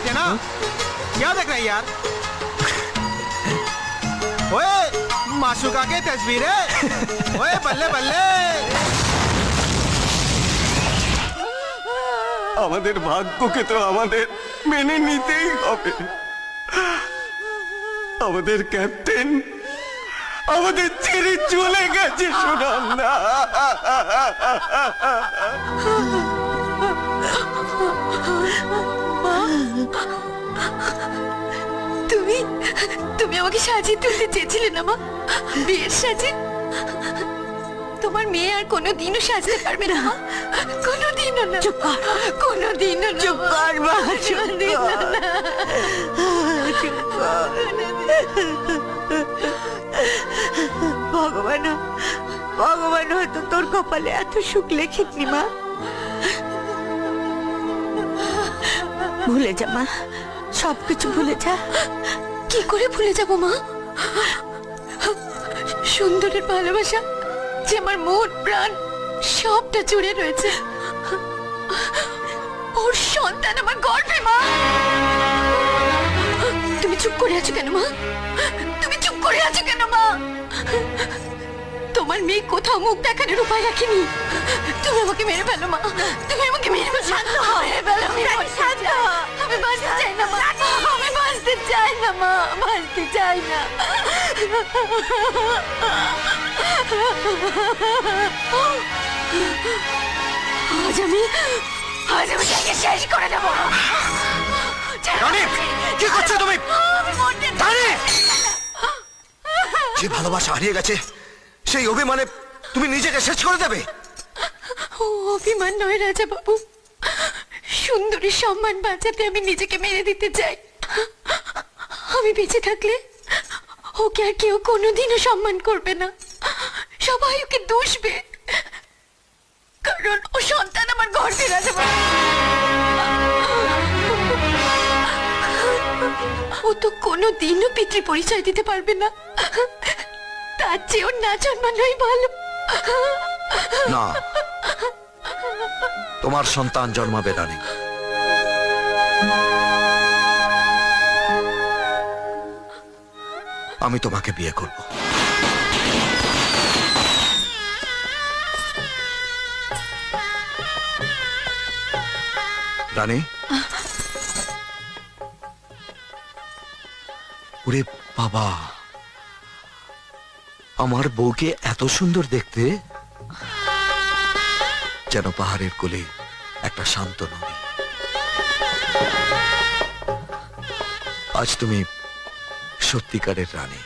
आते ना, क्या देख रहे हैं यार? ओए माशूका के तस्वीर है। ओए बल्ले बल्ले। আমাদের ভাগ্যকে তো আমাদের মেনে নিতেই হবে। আমাদের ক্যাপ্টেন আমাদের ছেড়ে চলে গেছে সুনন্দা। তুমি তুমি আমাকে সাজিয়ে তুলতে চেয়েছিলে না মা, বিয়ের সাজে। তোমার মেয়ে আর কোনোদিনও সাজতে পারবে না, কোনোদিনও না। চুপ কর, কোনোদিনও না। চুপ কর মা, চুপ কর। ভগবান ভগবান হয়তো তোর কপালে এত সুখ লেখেননি মা। ভুলে যা মা, সবকিছু ভুলে যা। কি করে ভুলে যাবো মা? সুন্দরের ভালোবাসা যে আমার মন প্রাণ সবটা জুড়ে রয়েছে। ওর সন্তান আমার গর্ভে মা। তুমি চুপ করে আছো কেন মা? তুমি চুপ করে আছো কেন মা? তোমার মেয়ে কোথাও মুখ দেখানোর উপায় রাখেনি। তুমি আমাকে মেরে ফেলো মা, তুমি আমাকে মেরে ফেলো। শান্ত হও, মেরে ফেলো। আমি বাঁচতে চাই না মা, আমি বাঁচতে চাই না মা, বাঁচতে চাই না। আজ আমি তাকে শেষ করে দেবো। কি করছো তুমি? যে ভালোবাসা হারিয়ে গেছে সেই অভিমানে তুমি নিজেকে শেষ করে দেবে? অভিমান নয় রাজা বাবু, সুন্দরীর সম্মান বাঁচাতে আমি নিজেকে মেরে দিতে চাই। আমি বেঁচে থাকলে ওকে আর কেউ কোনোদিনও সম্মান করবে না, সবাই ওকে দুষবে, কারণ ও সন্তান আমার গর্ভে। রাজা বাবু, ও তো কোনোদিনও পিতৃ পরিচয় দিতে পারবে না, তার চেয়ে ওর না জন্মানোই ভালো। না, তোমার সন্তান জন্মাবে রানী। আমি তোমাকে বিয়ে করব। রানী, ওরে বাবা, আমার বউকে এত সুন্দর দেখতে, যেন পাহাড়ের কোলে একটা শান্ত নদী। আজ তুমি সত্যিকারের রানী।